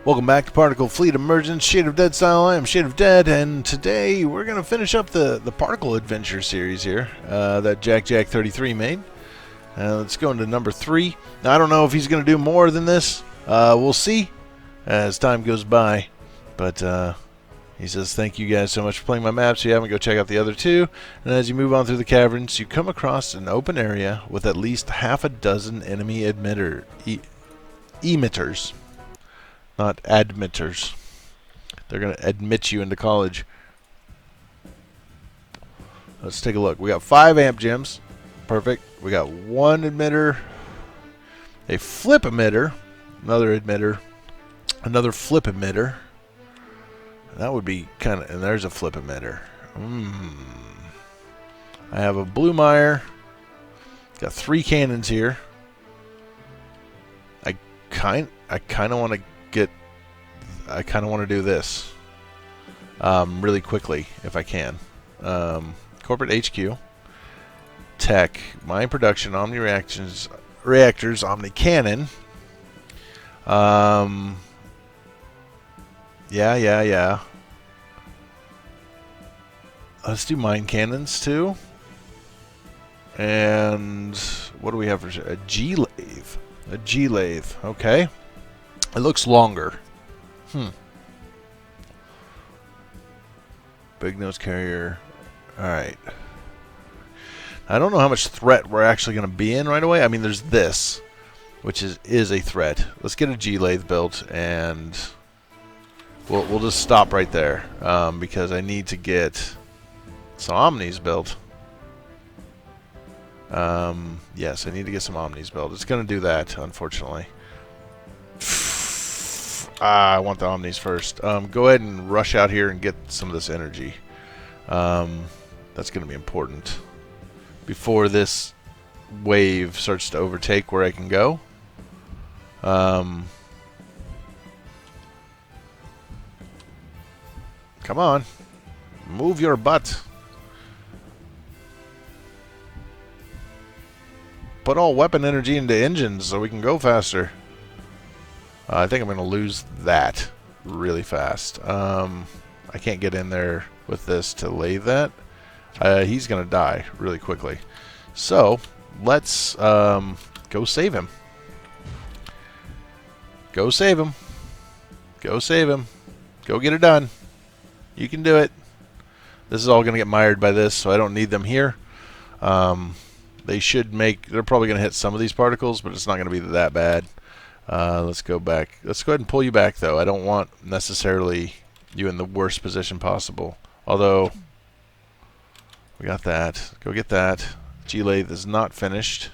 Welcome back to Particle Fleet Emergence, ShadeOfDead style. I am ShadeOfDead, and today we're going to finish up the Particle Adventure series here that Jack33 made. Let's go into number 3. Now, I don't know if he's going to do more than this. We'll see as time goes by. But he says, thank you guys so much for playing my maps. If you haven't, go check out the other 2. And as you move on through the caverns, you come across an open area with at least half a dozen enemy emitters. Not admitters. They're going to admit you into college. Let's take a look. We got 5 amp gems. Perfect. We got 1 emitter. A flip emitter. Another emitter. Another flip emitter. That would be kind of... And there's a flip emitter. I have a blue mire. Got 3 cannons here. I kind of want to do this really quickly if I can. Corporate HQ, tech, mine production, omni reactors, omni cannon. Yeah. Let's do mine cannons too. And what do we have for a G lathe? A G lathe. Okay. It looks longer. Big nose carrier. Alright. I don't know how much threat we're actually going to be in right away. I mean, there's this, which is a threat. Let's get a G lathe built, and we'll just stop right there because I need to get some omnis built. Yes, I need to get some omnis built. It's going to do that, unfortunately. I want the omnis first. Go ahead and rush out here and get some of this energy. That's going to be important before this wave starts to overtake where I can go. Come on. Move your butt. Put all weapon energy into engines so we can go faster. I think I'm going to lose that really fast. I can't get in there with this to lathe that. He's going to die really quickly. So, let's go save him. Go save him. Go save him. Go get it done. You can do it. This is all going to get mired by this, so I don't need them here. They're probably going to hit some of these particles, but it's not going to be that bad. Let's go back. Let's go ahead and pull you back, though. I don't want necessarily you in the worst position possible. Although, we got that. Go get that. G-lathe is not finished.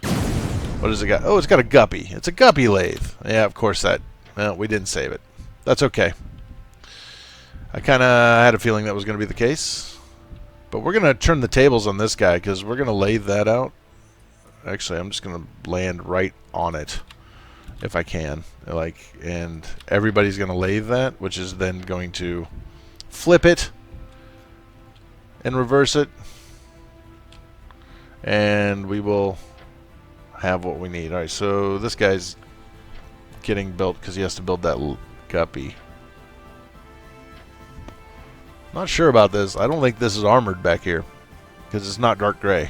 What does it got? Oh, it's got a guppy. It's a guppy lathe. Yeah, of course that. Well, we didn't save it. That's okay. I kind of had a feeling that was going to be the case. But we're going to turn the tables on this guy because we're going to lathe that out. Actually, I'm just going to land right on it. If I can, and everybody's going to lathe that, which is then going to flip it and reverse it, and we will have what we need. Alright, so this guy's getting built because he has to build that guppy. Not sure about this. I don't think this is armored back here because it's not dark gray.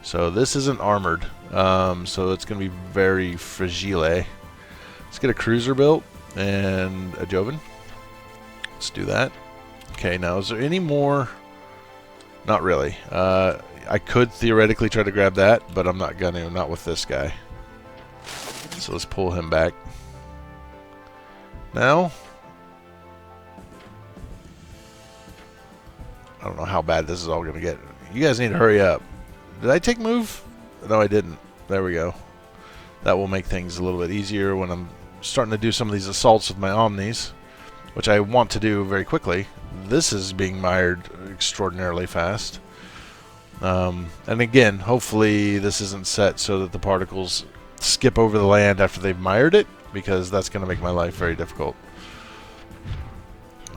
So this isn't armored, so it's going to be very fragile. Let's get a cruiser built and a Joven. Let's do that. Okay, now is there any more? Not really. I could theoretically try to grab that, but I'm not going to, not with this guy. So let's pull him back. Now, I don't know how bad this is all going to get. You guys need to hurry up. Did I take move? No, I didn't. There we go. That will make things a little bit easier when I'm starting to do some of these assaults with my omnis, which I want to do very quickly. This is being mired extraordinarily fast. And again, hopefully this isn't set so that the particles skip over the land after they've mired it, because that's going to make my life very difficult.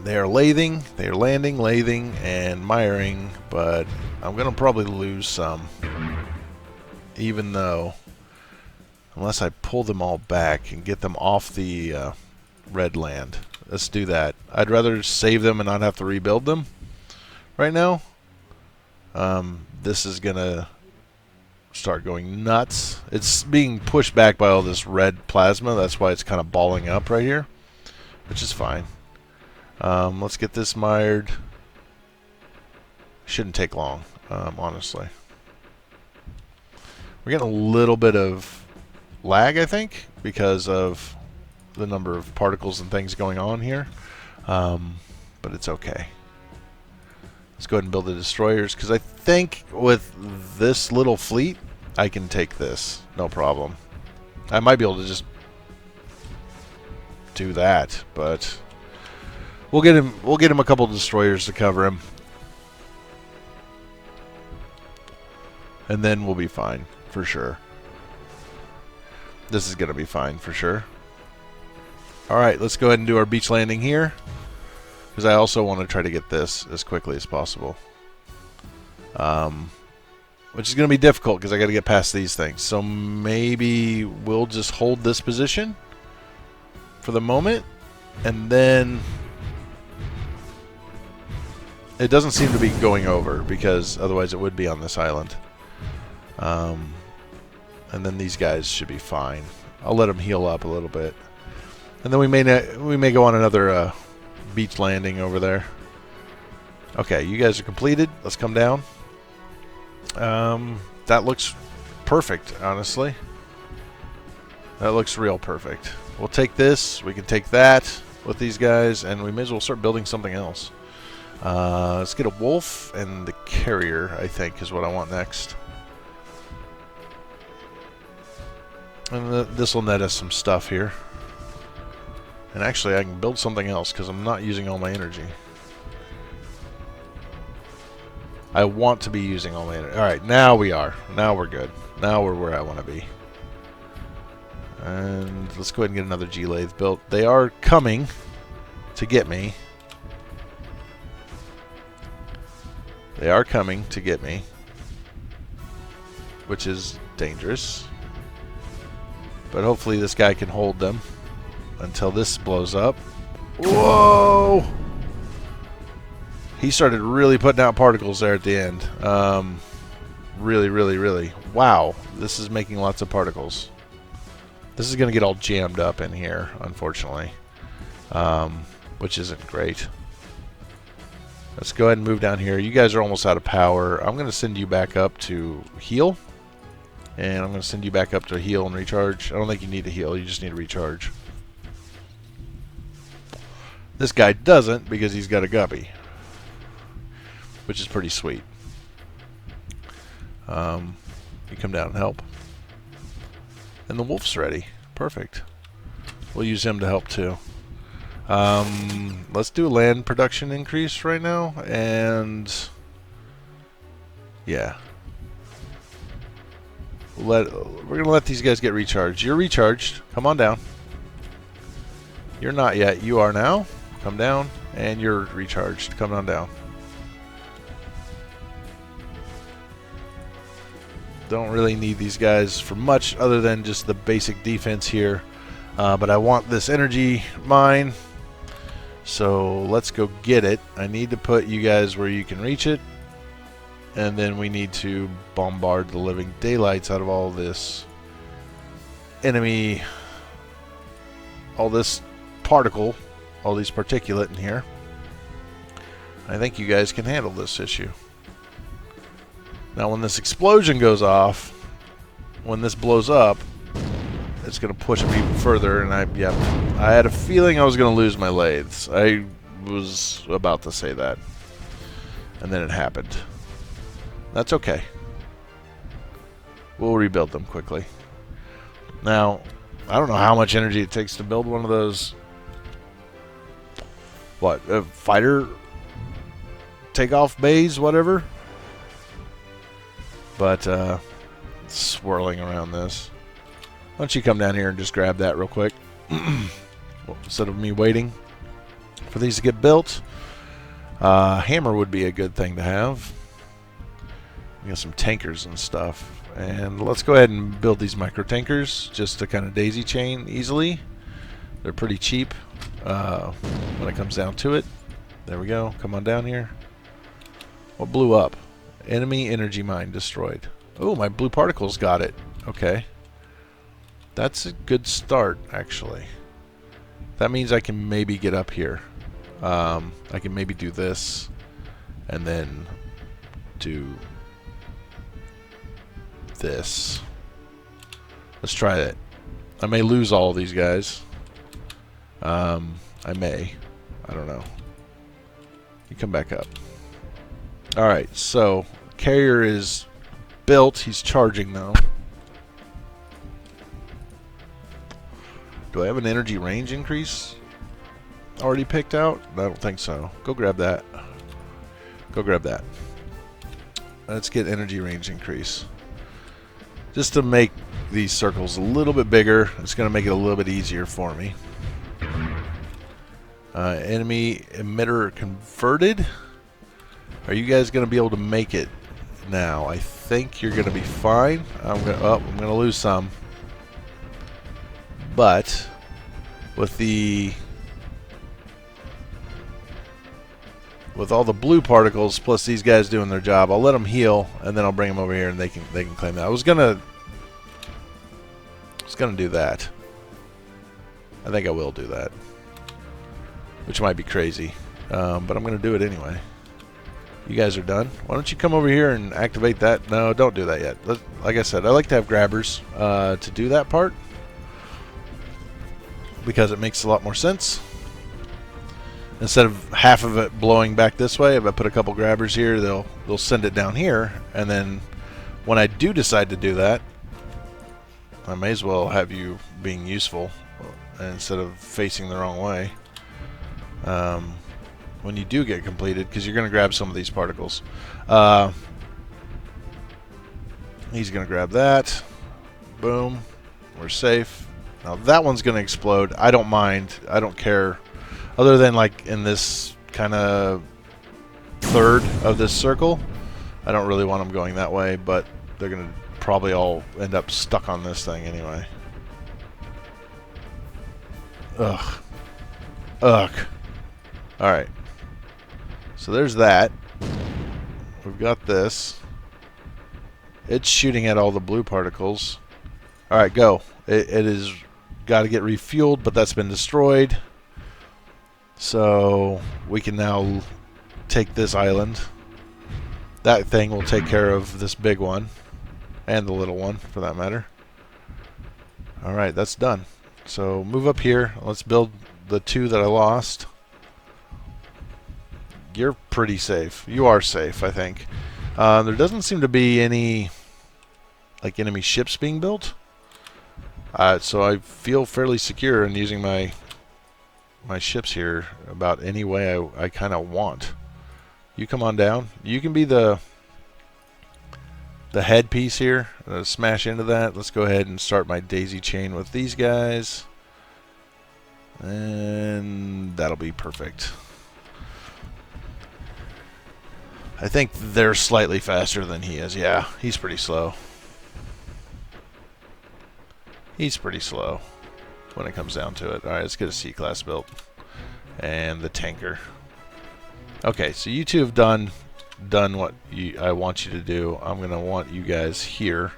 They are lathing, they are landing, lathing, and miring, but I'm going to probably lose some. Even though, unless I pull them all back and get them off the red land. Let's do that. I'd rather save them and not have to rebuild them right now. This is gonna start going nuts. It's being pushed back by all this red plasma. That's why it's kind of balling up right here, which is fine. Let's get this mired. Shouldn't take long, honestly. We're getting a little bit of lag, I think, because of the number of particles and things going on here. But it's okay. Let's go ahead and build the destroyers, because I think with this little fleet, I can take this. No problem. I might be able to just do that, but we'll get him a couple of destroyers to cover him. And then we'll be fine, for sure. This is going to be fine, for sure. Alright, let's go ahead and do our beach landing here. Because I also want to try to get this as quickly as possible. Which is going to be difficult because I got to get past these things. So maybe we'll just hold this position for the moment. And then it doesn't seem to be going over because otherwise it would be on this island. And then these guys should be fine. I'll let them heal up a little bit. And then we may go on another beach landing over there. Okay, you guys are completed. Let's come down. That looks perfect, honestly. That looks real perfect. We'll take this. We can take that with these guys, and we may as well start building something else. Let's get a wolf and the carrier, I think, is what I want next. And this will net us some stuff here. And actually, I can build something else because I'm not using all my energy. I want to be using all my energy. Alright, now we are. Now we're good. Now we're where I want to be. And let's go ahead and get another G-lathe built. They are coming to get me. They are coming to get me. Which is dangerous. But hopefully this guy can hold them until this blows up. Whoa! He started really putting out particles there at the end. Really, really, really. Wow. This is making lots of particles. This is going to get all jammed up in here, unfortunately. Which isn't great. Let's go ahead and move down here. You guys are almost out of power. I'm going to send you back up to heal. And I'm going to send you back up to heal and recharge. I don't think you need to heal. You just need to recharge. This guy doesn't because he's got a guppy. Which is pretty sweet. You come down and help. And the wolf's ready. Perfect. We'll use him to help too. Let's do a land production increase right now. And yeah. We're going to let these guys get recharged. You're recharged. Come on down. You're not yet. You are now. Come down. And you're recharged. Come on down. Don't really need these guys for much other than just the basic defense here. But I want this energy mine. So let's go get it. I need to put you guys where you can reach it. And then we need to bombard the living daylights out of all this enemy, all this particle, all these particulate in here. I think you guys can handle this issue. Now when this explosion goes off, when this blows up, it's going to push them even further, and I had a feeling I was going to lose my lathes. I was about to say that. And then it happened. That's okay. We'll rebuild them quickly. Now, I don't know how much energy it takes to build one of those. What? Fighter takeoff bays, whatever. But, swirling around this. Why don't you come down here and just grab that real quick. Instead of me waiting for these to get built. Hammer would be a good thing to have. We got some tankers and stuff. And let's go ahead and build these micro tankers just to kind of daisy chain easily. They're pretty cheap when it comes down to it. There we go. Come on down here. What blew up? Enemy energy mine destroyed. Oh, my blue particles got it. Okay. That's a good start, actually. That means I can maybe get up here. I can maybe do this and then do this. Let's try that. I may lose all of these guys. I may. I don't know. You come back up. Alright, so carrier is built. He's charging now. Do I have an energy range increase already picked out? I don't think so. Go grab that. Go grab that. Let's get energy range increase. Just to make these circles a little bit bigger. It's going to make it a little bit easier for me. Enemy emitter converted. Are you guys going to be able to make it now? I think you're going to be fine. I'm going to lose some. But with all the blue particles plus these guys doing their job, I'll let them heal and then I'll bring them over here and they can claim that. I was gonna do that. I think I will do that, which might be crazy, but I'm gonna do it anyway. You guys are done. Why don't you come over here and activate that? No, don't do that yet. Like I said, I like to have grabbers to do that part because it makes a lot more sense. Instead of half of it blowing back this way, if I put a couple grabbers here, they'll send it down here, and then when I do decide to do that, I may as well have you being useful instead of facing the wrong way. When you do get completed, because you're going to grab some of these particles. He's going to grab that. Boom. We're safe. Now that one's going to explode. I don't mind. I don't care. Other than like in this kind of third of this circle. I don't really want them going that way, but they're going to probably all end up stuck on this thing anyway. Ugh. Ugh. Alright. So there's that. We've got this. It's shooting at all the blue particles. Alright, go. It is got to get refueled, but that's been destroyed. So we can now take this island. That thing will take care of this big one. And the little one, for that matter. Alright, that's done. So move up here. Let's build the two that I lost. You're pretty safe. You are safe, I think. There doesn't seem to be any like enemy ships being built. So I feel fairly secure in using my ships here about any way I kind of want. You come on down. You can be the head piece here. Smash into that. Let's go ahead and start my daisy chain with these guys. And that'll be perfect. I think they're slightly faster than he is. Yeah, he's pretty slow. He's pretty slow when it comes down to it. Alright, let's get a C-class built. And the tanker. Okay, so you two have done what I want you to do. I'm going to want you guys here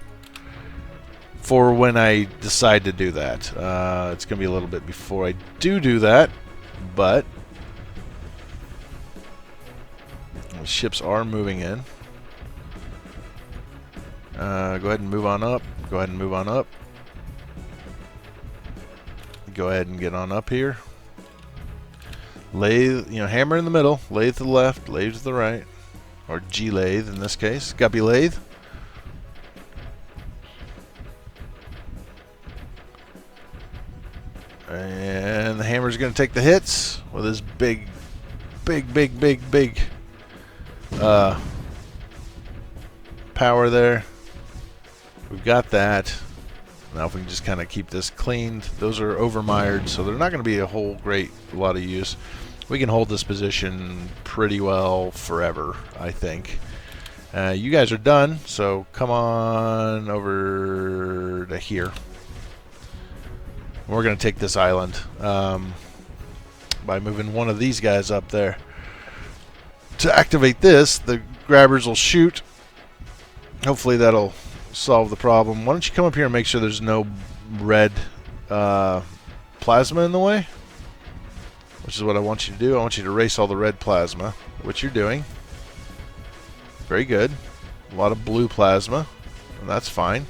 for when I decide to do that. It's going to be a little bit before I do that, but the ships are moving in. Go ahead and move on up. Go ahead and move on up. Go ahead and get on up here. Lathe, hammer in the middle. Lathe to the left, lathe to the right. Or G-lathe in this case. Guppy lathe. And the hammer's going to take the hits with his big power there. We've got that. Now if we can just kind of keep this cleaned. Those are overmired, so they're not going to be a whole lot of use. We can hold this position pretty well forever, I think. You guys are done, so come on over to here. We're going to take this island by moving one of these guys up there. To activate this, the grabbers will shoot. Hopefully that'll solve the problem. Why don't you come up here and make sure there's no red plasma in the way? Which is what I want you to do. I want you to erase all the red plasma, which you're doing. Very good. A lot of blue plasma, and that's fine.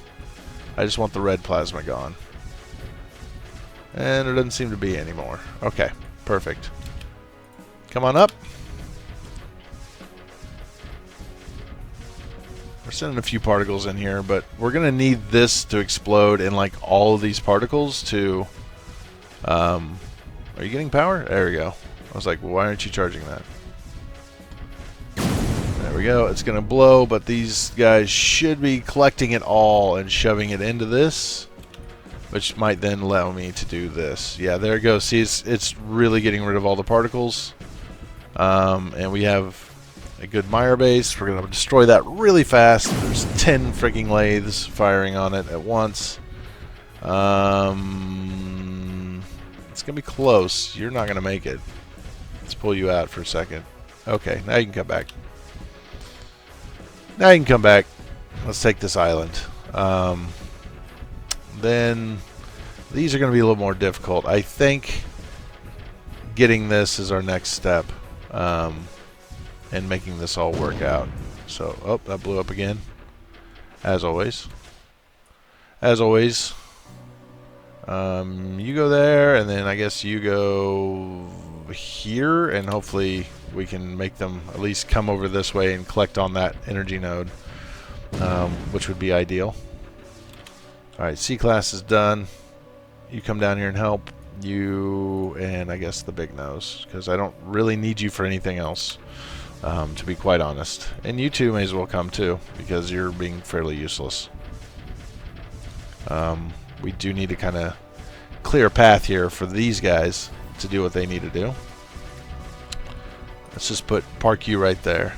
I just want the red plasma gone. And there doesn't seem to be any more. Okay, perfect. Come on up. We're sending a few particles in here, but we're going to need this to explode and like all of these particles to... are you getting power? There we go. I was like, well, why aren't you charging that? There we go. It's going to blow, but these guys should be collecting it all and shoving it into this, which might then allow me to do this. Yeah, there it goes. See, it's really getting rid of all the particles. And we have a good mire base. We're going to destroy that really fast. There's 10 freaking lathes firing on it at once. It's going to be close. You're not going to make it. Let's pull you out for a second. Okay, now you can come back. Now you can come back. Let's take this island. Then these are going to be a little more difficult. I think getting this is our next step, and making this all work out. So, oh, that blew up again. As always. As always. You go there, and then I guess you go here, and hopefully we can make them at least come over this way and collect on that energy node, which would be ideal. Alright, C-class is done. You come down here and help. You and I guess the big nose, because I don't really need you for anything else, to be quite honest. And you two may as well come too, because you're being fairly useless. We do need to kind of clear a path here for these guys to do what they need to do. Let's just park you right there.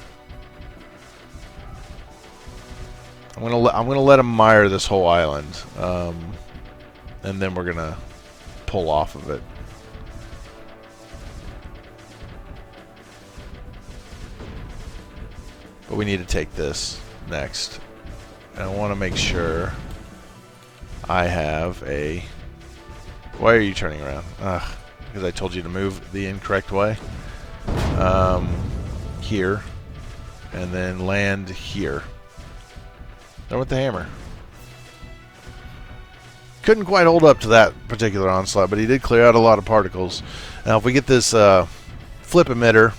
I'm gonna let them mire this whole island, and then we're gonna pull off of it. But we need to take this next. And I want to make sure I have a... Why are you turning around? Ugh, because I told you to move the incorrect way. Here. And then land here. Then with the hammer. Couldn't quite hold up to that particular onslaught, but he did clear out a lot of particles. Now if we get this flip emitter,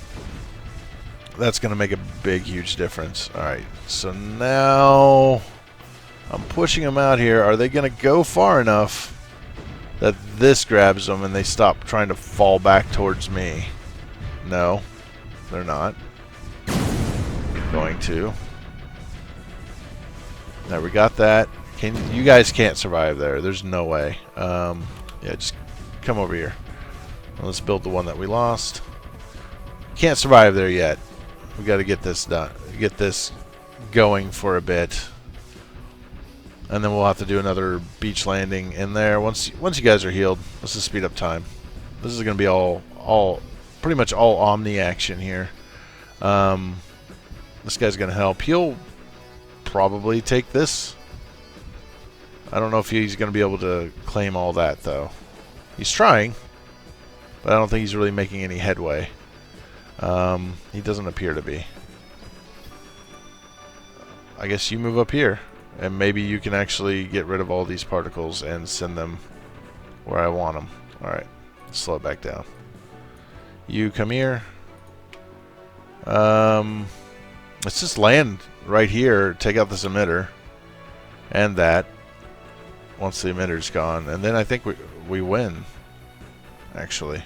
that's going to make a big, huge difference. Alright, so now I'm pushing them out here. Are they going to go far enough that this grabs them and they stop trying to fall back towards me? No, they're not going to. Now we got that. You guys can't survive there. There's no way. Yeah, just come over here. Let's build the one that we lost. Can't survive there yet. We got to get this done. Get this going for a bit, and then we'll have to do another beach landing in there. Once you guys are healed, let's just speed up time. This is going to be pretty much all Omni action here. This guy's going to help. He'll probably take this. I don't know if he's going to be able to claim all that, though. He's trying, but I don't think he's really making any headway. He doesn't appear to be. I guess you move up here, and maybe you can actually get rid of all these particles and send them where I want them. Alright, slow it back down. You come here. Let's just land right here, take out this emitter, and that. Once the emitter's gone, and then I think we win, actually.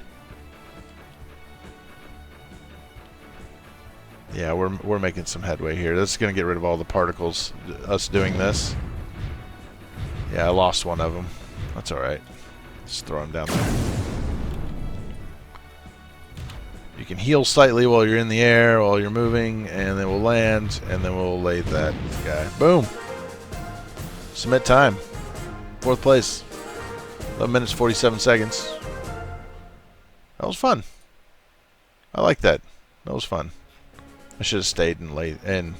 Yeah, we're making some headway here. This is going to get rid of all the particles, us doing this. Yeah, I lost one of them. That's alright. Just throw him down there. You can heal slightly while you're in the air, while you're moving, and then we'll land, and then we'll lay that guy. Boom! Submit time. 4th place. 11 minutes 47 seconds. That was fun. I like that. That was fun. I should have stayed and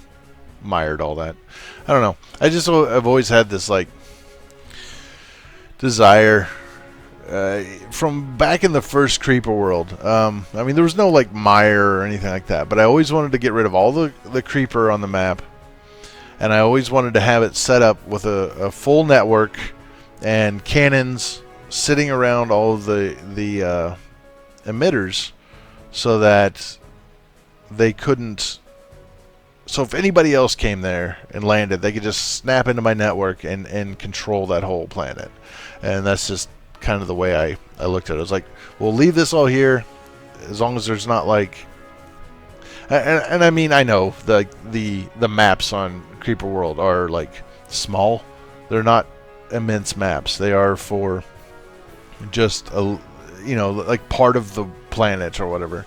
mired all that. I don't know. I've always had this like desire from back in the first Creeper world. I mean, there was no like mire or anything like that, but I always wanted to get rid of all the Creeper on the map, and I always wanted to have it set up with a full network and cannons sitting around all of the emitters, so that they couldn't. So if anybody else came there and landed, they could just snap into my network and control that whole planet. And that's just kind of the way I looked at it. I was like, we'll leave this all here as long as there's not like... And I mean, I know the maps on Creeper World are like small. They're not immense maps. They are for just like part of the planet or whatever.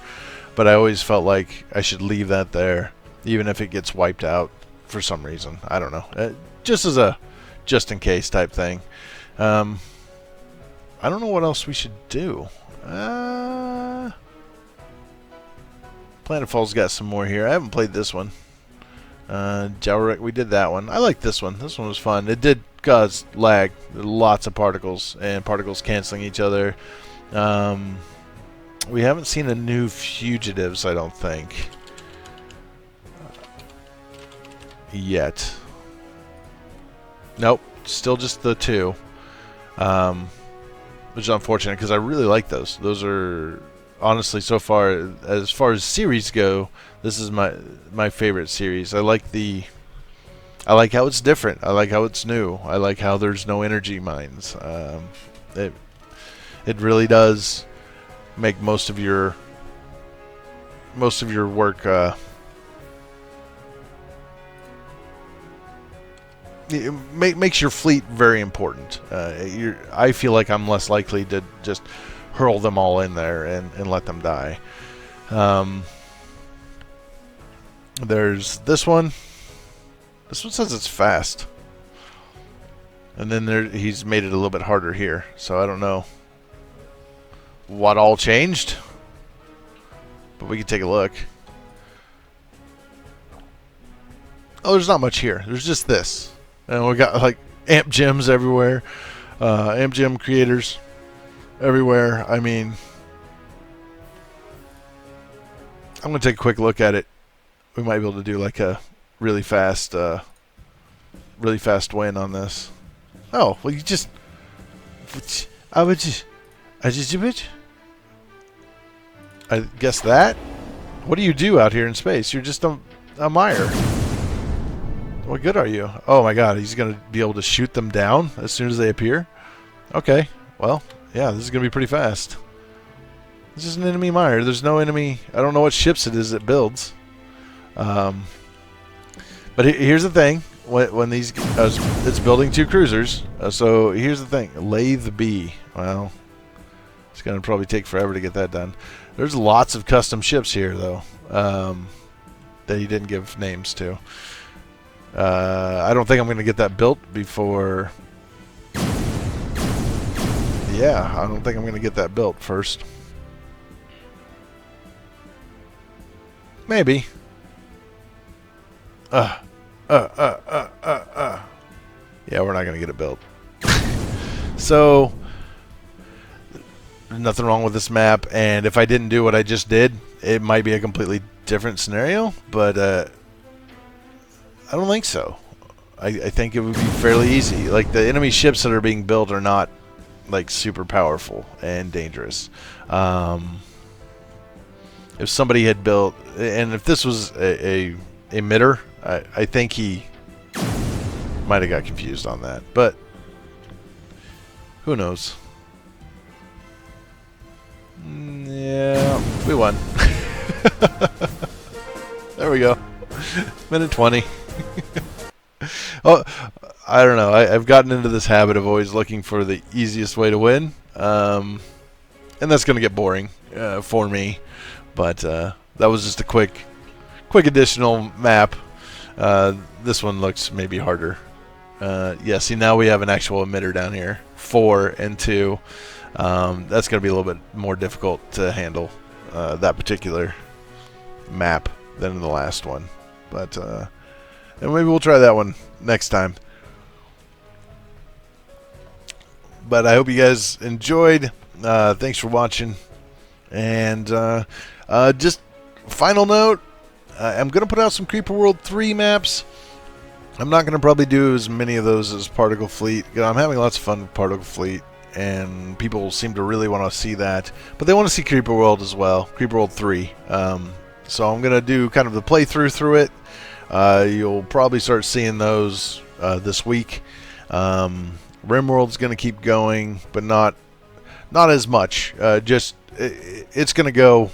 But I always felt like I should leave that there, even if it gets wiped out for some reason. I don't know. Just as a just in case type thing. I don't know what else we should do. Planetfall's got some more here. I haven't played this one. Jalrek, we did that one. I like this one. This one was fun. It did cause lag. Lots of particles and particles canceling each other. We haven't seen a new Fugitives, I don't think. Yet. Nope. Still just the two. Which is unfortunate because I really like those. Those are honestly, so far as series go, this is my favorite series. I like how it's different. I like how it's new. I like how there's no energy mines. It really does make most of your work it makes your fleet very important. I feel like I'm less likely to just hurl them all in there and let them die. There's this one. This one says it's fast. And then he's made it a little bit harder here. So I don't know what all changed, but we can take a look. Oh, there's not much here. There's just this. And we got like amp gems everywhere. Amp gem creators everywhere. I mean, I'm going to take a quick look at it. We might be able to do like a really fast win on this. Oh, well, you just... I guess that? What do you do out here in space? You're just a mire. What good are you? Oh my god, he's going to be able to shoot them down as soon as they appear? Okay, well, yeah, this is going to be pretty fast. This is an enemy mire. There's no enemy... I don't know what ships it is it builds. But here's the thing. When these... it's building 2 cruisers. So here's the thing. Lathe B. Well, it's going to probably take forever to get that done. There's lots of custom ships here, though, that he didn't give names to. I don't think I'm going to get that built before... Yeah, I don't think I'm going to get that built first. Maybe. Yeah, we're not going to get it built. So, there's nothing wrong with this map, and if I didn't do what I just did, it might be a completely different scenario, but I don't think so. I think it would be fairly easy. Like, the enemy ships that are being built are not, like, super powerful and dangerous. If somebody had built, and if this was a emitter, I think he might have got confused on that, but who knows? Yeah, we won. There we go. Minute 20. Oh, I don't know. I've gotten into this habit of always looking for the easiest way to win, and that's going to get boring for me. But that was just a quick additional map. This one looks maybe harder Yeah, see, now we have an actual emitter down here. 4 and 2. That's going to be a little bit more difficult to handle that particular map than the last one. But and maybe we'll try that one next time. But I hope you guys enjoyed. Thanks for watching. And just final note, I'm going to put out some Creeper World 3 maps. I'm not going to probably do as many of those as Particle Fleet. I'm having lots of fun with Particle Fleet, and people seem to really want to see that. But they want to see Creeper World as well, Creeper World 3. So I'm going to do kind of the playthrough through it. You'll probably start seeing those this week. RimWorld's going to keep going, but not as much. It's going to go,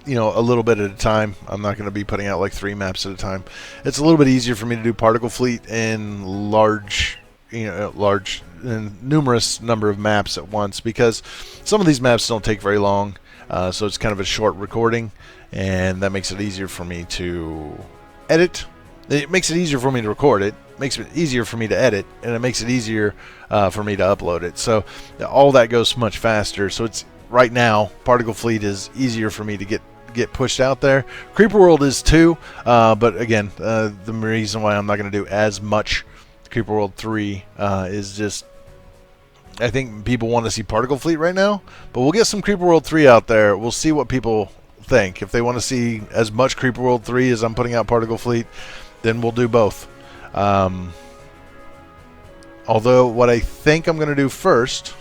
a little bit at a time. I'm not going to be putting out like 3 maps at a time. It's a little bit easier for me to do Particle Fleet in large and numerous number of maps at once, because some of these maps don't take very long. So it's kind of a short recording, and that makes it easier for me to edit. It makes it easier for me to record it, makes it easier for me to edit, and it makes it easier for me to upload it. So all that goes much faster. So it's right now, Particle Fleet is easier for me to get pushed out there. Creeper World is too, but again, the reason why I'm not going to do as much Creeper World 3 is just, I think people want to see Particle Fleet right now, but we'll get some Creeper World 3 out there. We'll see what people think. If they want to see as much Creeper World 3 as I'm putting out Particle Fleet, then we'll do both. Although what I think I'm going to do first,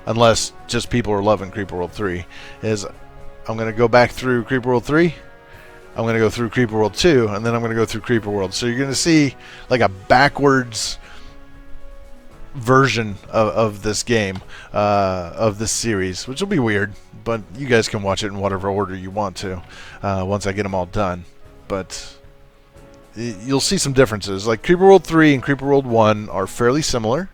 unless just people are loving Creeper World 3, is I'm going to go back through Creeper World 3, I'm going to go through Creeper World 2, and then I'm going to go through Creeper World. So you're going to see like a backwards version of this game, of this series, which will be weird, but you guys can watch it in whatever order you want to once I get them all done. But you'll see some differences. Like Creeper World 3 and Creeper World 1 are fairly similar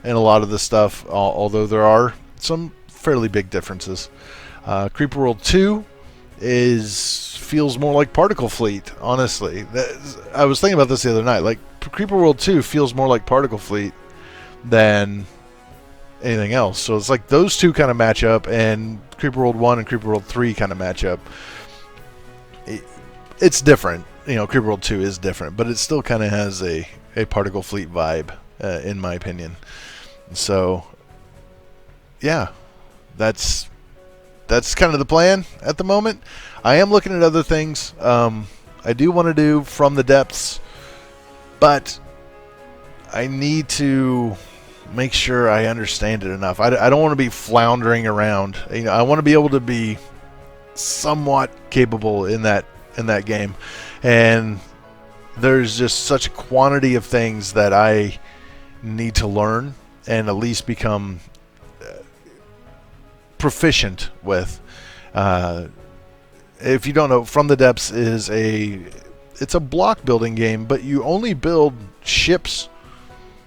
in a lot of the stuff, although there are some fairly big differences. Creeper World 2 feels more like Particle Fleet, honestly. I was thinking about this the other night. Like Creeper World 2 feels more like Particle Fleet than anything else. So it's like those two kind of match up, and Creeper World 1 and Creeper World 3 kind of match up. It's different. Creeper World 2 is different, but it still kind of has a Particle Fleet vibe, in my opinion. So, yeah, that's kind of the plan at the moment. I am looking at other things. I do want to do From the Depths, but I need to make sure I understand it enough. I don't want to be floundering around. I want to be able to be somewhat capable in that game, and there's just such a quantity of things that I need to learn and at least become proficient with. If you don't know, From the Depths is it's a block building game, but you only build ships,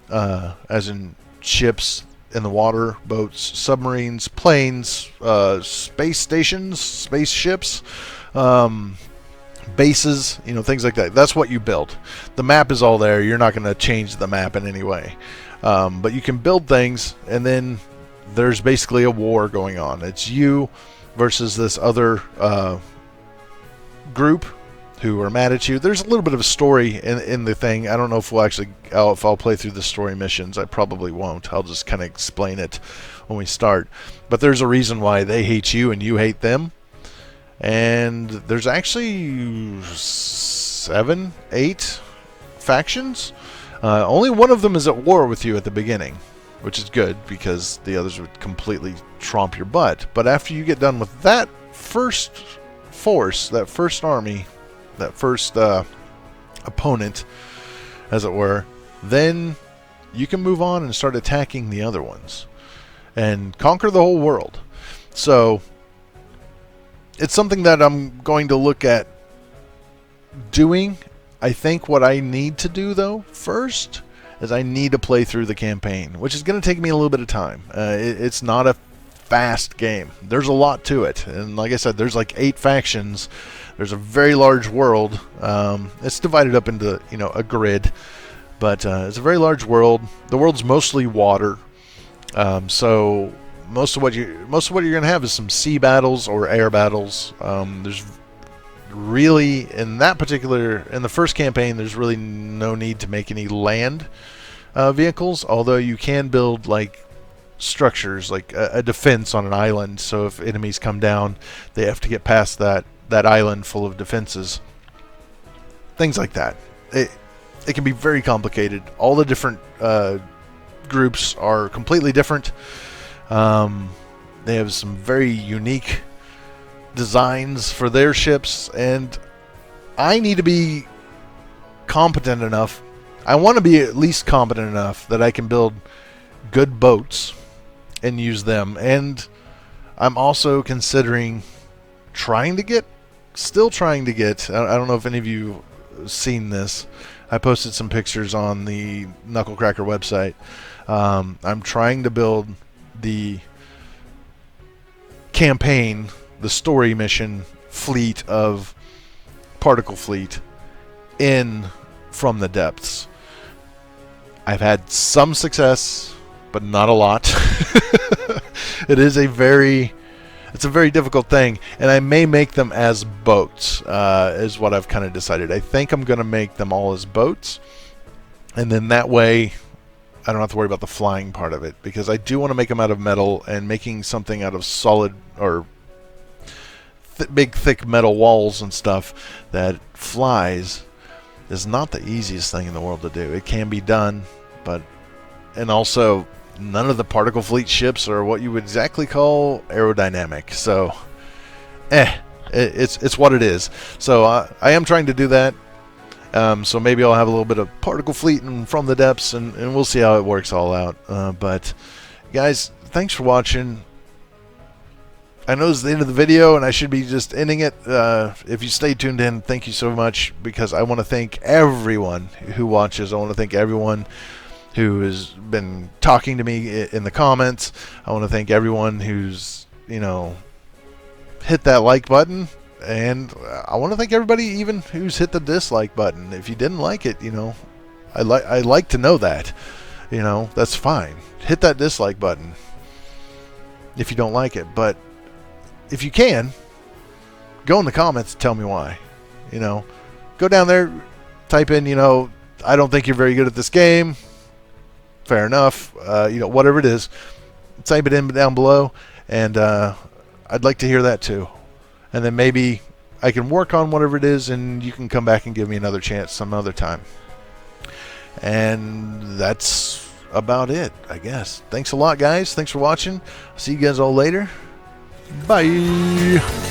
as in ships in the water, boats, submarines, planes, space stations, spaceships, bases, things like that. That's what you build. The map is all there. You're not going to change the map in any way. But you can build things, and then there's basically a war going on. It's you versus this other group who are mad at you. There's a little bit of a story in the thing. I don't know if if I'll play through the story missions. I probably won't. I'll just kind of explain it when we start. But there's a reason why they hate you and you hate them. And there's actually 7, 8 factions. Only one of them is at war with you at the beginning, which is good because the others would completely tromp your butt. But after you get done with that first force, that first army, that first opponent, as it were, then you can move on and start attacking the other ones and conquer the whole world. So it's something that I'm going to look at doing. I think what I need to do, though, first, is I need to play through the campaign, which is going to take me a little bit of time. It's not a fast game. There's a lot to it. And like I said, there's like 8 factions. There's a very large world. It's divided up into, a grid. But it's a very large world. The world's mostly water, so most of what you're going to have is some sea battles or air battles. There's really, in the first campaign, there's really no need to make any land vehicles, although you can build like structures, like a defense on an island, so if enemies come down, they have to get past that island full of defenses. Things like that. It can be very complicated. All the different groups are completely different. They have some very unique designs for their ships, and I need to be competent enough. I want to be at least competent enough that I can build good boats and use them. And I'm also considering still trying to get, I don't know if any of you have seen this. I posted some pictures on the Knucklecracker website. I'm trying to build the campaign, the story mission fleet of Particle Fleet in From the Depths. I've had some success, but not a lot. It's a very difficult thing, and I may make them as boats, is what I've kind of decided. I think I'm going to make them all as boats, and then that way I don't have to worry about the flying part of it, because I do want to make them out of metal, and making something out of solid or big thick metal walls and stuff that flies is not the easiest thing in the world to do. It can be done, and also none of the Particle Fleet ships are what you would exactly call aerodynamic. So, it's what it is. So I am trying to do that. So maybe I'll have a little bit of Particle Fleet and From the Depths, and we'll see how it works all out. But guys, thanks for watching. I know it's the end of the video, and I should be just ending it. If you stay tuned in, thank you so much, because I want to thank everyone who watches. I want to thank everyone who has been talking to me in the comments. I want to thank everyone who's, hit that like button, and I want to thank everybody even who's hit the dislike button. If you didn't like it, I like to know that. That's fine. Hit that dislike button if you don't like it, but if you can, go in the comments and tell me why. Go down there, type in, I don't think you're very good at this game. Fair enough. Whatever it is, type it in down below, and I'd like to hear that too. And then maybe I can work on whatever it is, and you can come back and give me another chance some other time. And that's about it, I guess. Thanks a lot, guys. Thanks for watching. See you guys all later. Bye.